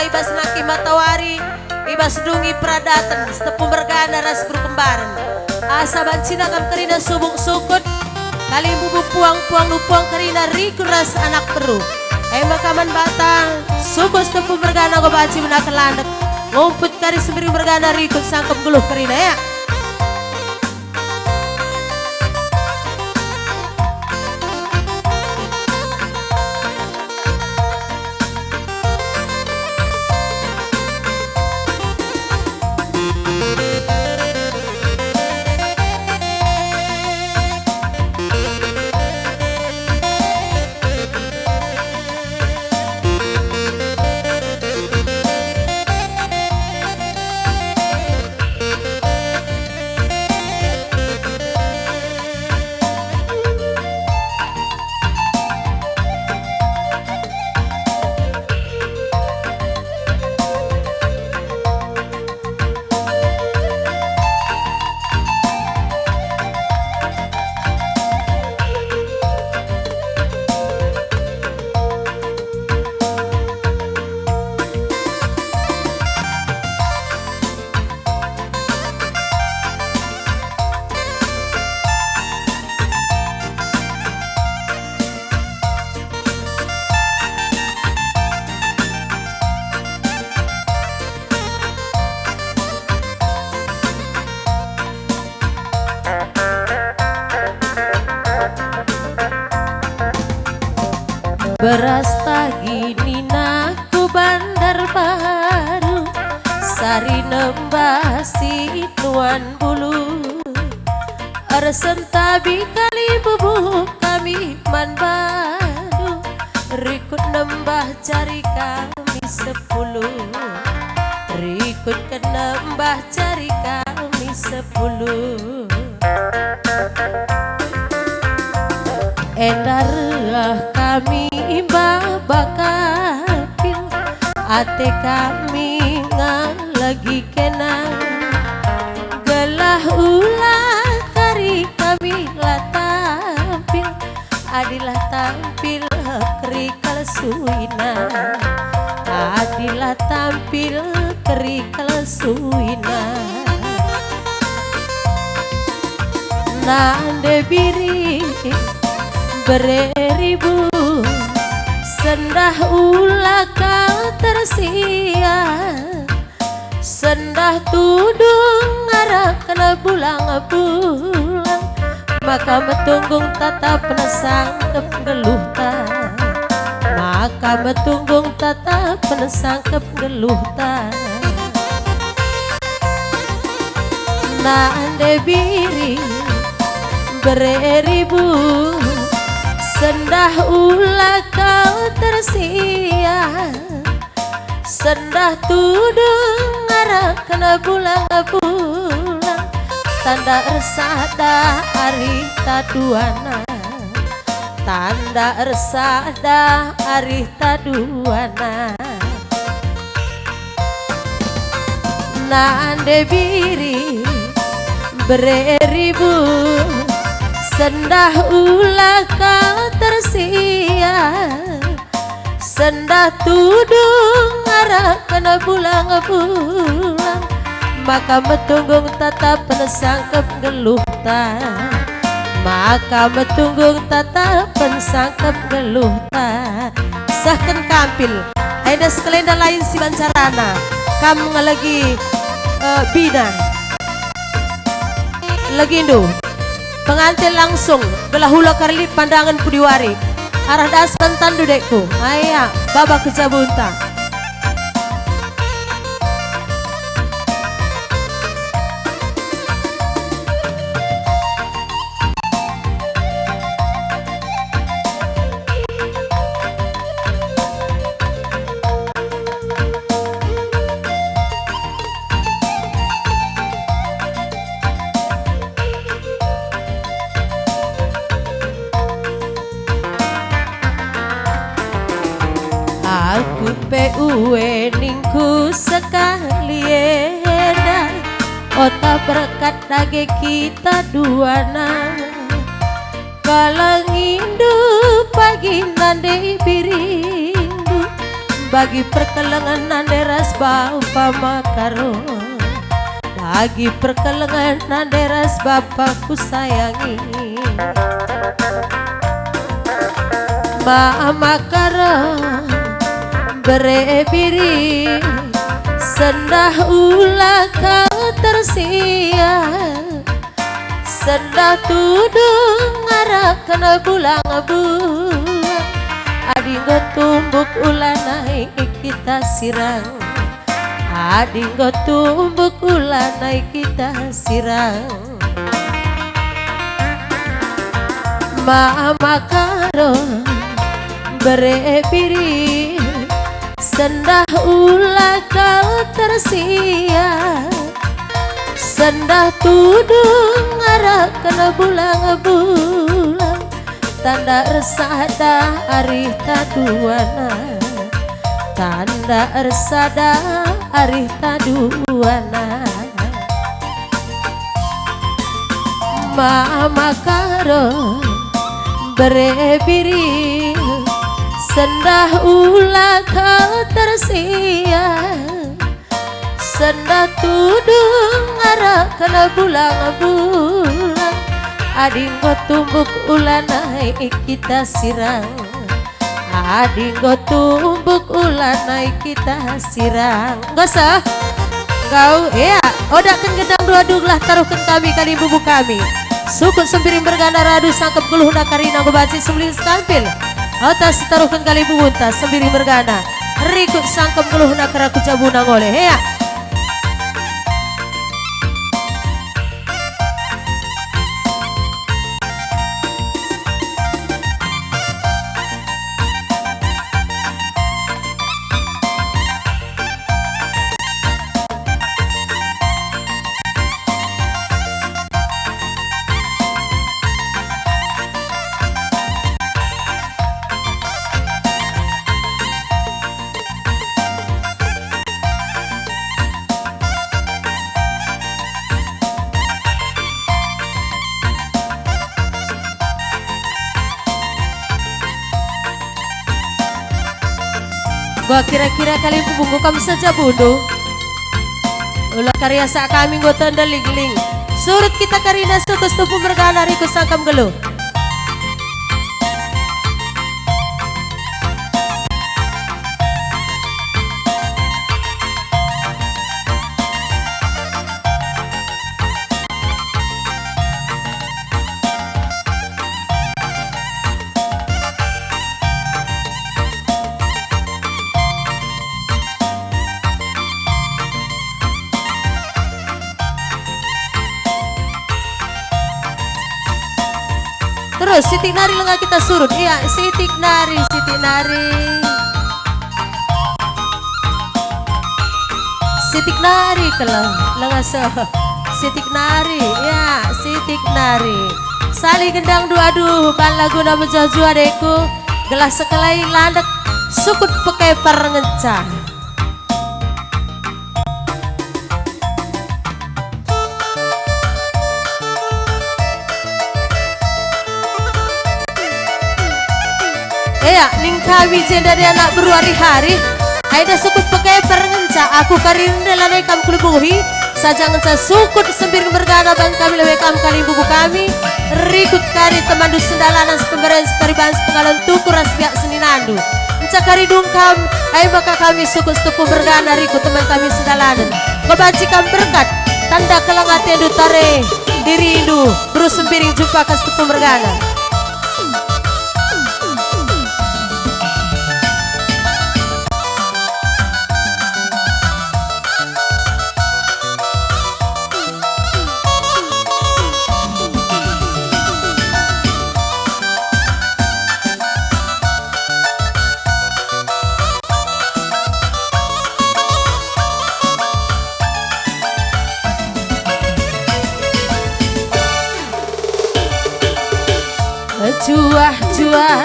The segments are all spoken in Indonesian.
ibas naki matawari, ibas dungi pradatan, setepu mergana ras berkembaran. Asa bancina kam kerina subuk sukut, kali bubu puang-puang lupuang kerina rikun ras anak peru. Makaman batang, suku setepu mergana ko baci menakan landak, ngumput kari sembiri mergana rikun sangkep geluh kerina ya. Beras tagini naku bandar baru, sari nembasi tuan bulu. Arsen tabi kali bubuk kami man baru, rikut nembah cari kami 10. Rikut ke nembah cari kami 10. Endarlah kami babakapil, ate kami lagi kena. Gelah ulah kari kami tampil, adilah tampil kerikal suina. Adilah tampil kerikal suina. Nande biri beribu, sendah ulah kau tersia, sendah tudung ngarah kena bulang-bulang, maka metunggung tatap sangkep geluh ta, maka metunggung tatap sangkep geluh ta. Nande biri beribu, sendah ulah kau tersia, sendah tudung ngarah kena bulang-bulang, tanda resada ari taduana, tanda resada ari taduana. Nande biri beribu, sendah ulah kau tersia, sendah tudung ngarah kena bulang-bulang, maka metunggung tatap sangkep geluh ta, maka metunggung tatap sangkep geluh ta. Sahkan kampil aina sekelenda lain si bancarana, kamu lagi bina lagi indo pengantin langsung belah hula karli pandangan pudiwari arah das pentan dudekku ayah baba kecabunta. Aku PUE ningku sekali edan, otak berkat dage kita duana. Kalang indu pagi nande birindu, bagi perkelengan nanderas bau pamakaro, bagi perkelengan nanderas bapakku sayangi. Mama karo berebiri sendah ulah kau tersia, sendah tudung arah kena bulang-bulang. Adinggo tumbuk ulah naik kita sirang, adinggo tumbuk ulah naik kita sirang. Mama karo berebiri sendah ulah kau tersia, sendah tudung arah kena bulang-bulang. Tanda resada arih taduana, tanda resada arih taduana. Mama karo berebiri sendah ulah kau tersia, sendah tudung arah kena bulang-bulang. Adinggo tumbuk ulah naik kita sirang, adinggo tumbuk ulah naik kita sirang. Gak sah kau ya odakan gedang dua duglah taruhkan kami kali bubuk kami. Sukut sembiring berganda radu sangkep guluh nakarina gobaci sembiling sekampil. Otas taruhkan kali bubunta sembiring berganda rikut sangkep guluh nakaraku cabuna ngoleh ya. Gua kira-kira kali bumbu kamu saja bodoh. Ulah karya sak kami gua tanda ling-ling. Surut kita karina sukus tupu bergana riku sangkam geluh. Terus sitik nari lengah kita surut. Iya, sitik nari, sitik nari. Sitik nari kelang lengah so. Sitik nari, ya, sitik nari. Sali gendang dua aduh, ban lagu nama jaju adekku. Gelas sekelai landak, sukut pakai parengencah. Ya, ning kami dari anak baru hari-hari. Aida sukut pakai perengenca. Aku karin relane kam kulubuhi. Saja ngenca sukut sembir bergana bang kami lewe kam kali bubu kami. Rikut kari temandu sendalanan sepembaran separiban sepengalan tuku ras biak seninandu. Ngenca kari dungkam. Hai maka kami sukut setepu bergana rikut teman kami sendalanan. Kebaci kam berkat. Tanda kelangat yang dutare. Dirindu. Berus sembiring jumpa ke setepu bergana. Juah-juah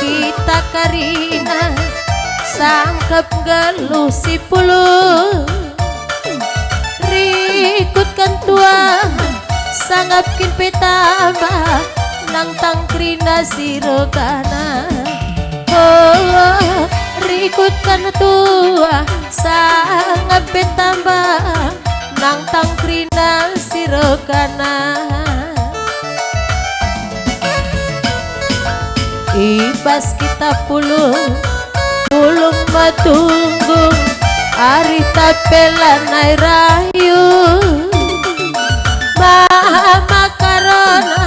kita karina sangkep geluh si puluh rikutkan tua sanggapkin petambah nang tangkrina si rogana oh, oh, rikut kan tua sangat betambah nang tangkrina sirokana ibas kita pulung matunggung ari tapelanai rayu mama karona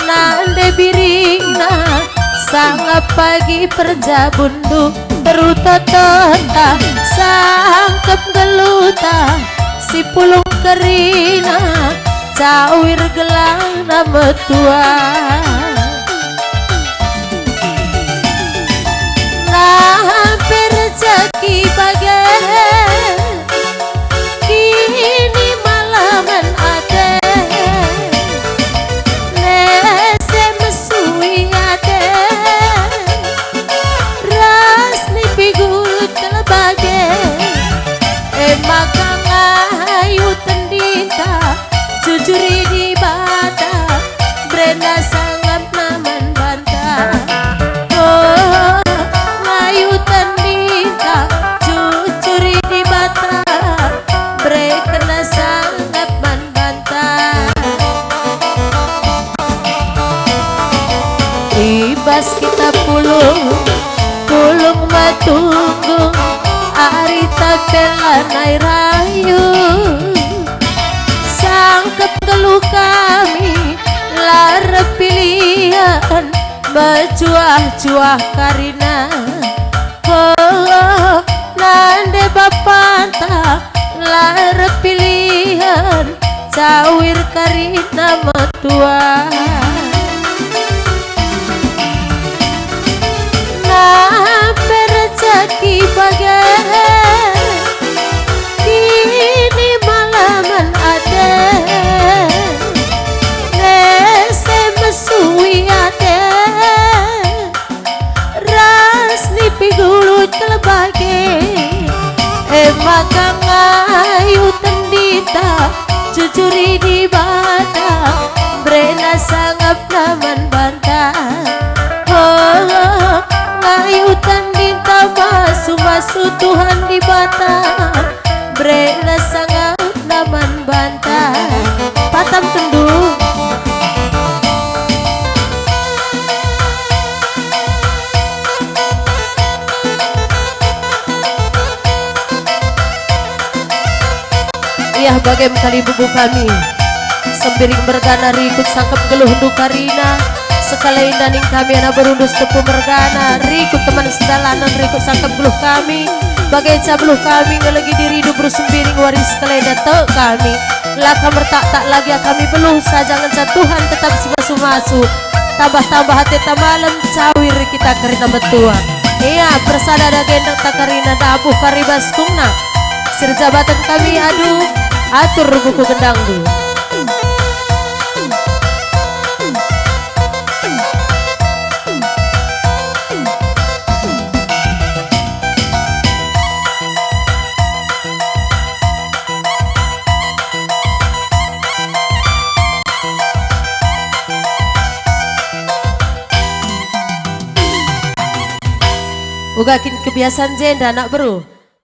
nande birina sanga pagi perjabundu terutotota sangkep geluta si pulung kerina cawir gelang nama tua hampir rezeki bagai kini malaman ada nese mesui ada ras ni pigulut kelebage makang ayu tendita jujuri di bata brenda sangat naman bantah ibas kita pulung matunggung ari tapelanai rayu sangkep geluh kami lara pilihan berjuah-juah karina oh nande bapanta lara pilihan cawir karina matua rezeki bagai kini malaman ada nese mesui ada ras ni pigulut kelebage makang ayu tendita jujuri di bata brena sangap naman bantah ayu tandita masu Tuhan di bata brena sangat naman bantah patam tendu iya bagai kali bubu kami sembiring bergana rikut sangkep geluh dukarina sekali daning kami anak berundus tepu mergana rikut teman sedalanan rikut sangkep geluh kami bagai cabluh kami ngelagi diri hidup bersembiring waris keleda tek kami laka mertak tak lagi kami peluh sajangan Tuhan tetap simasu-masu tambah-tambah hati tak malam cawir kita kerina betua iya bersadada gendang tak karina dabuh karibas kungna sirjabatan kami aduh atur buku gendang dulu ugakin kebiasaan jenda anak bro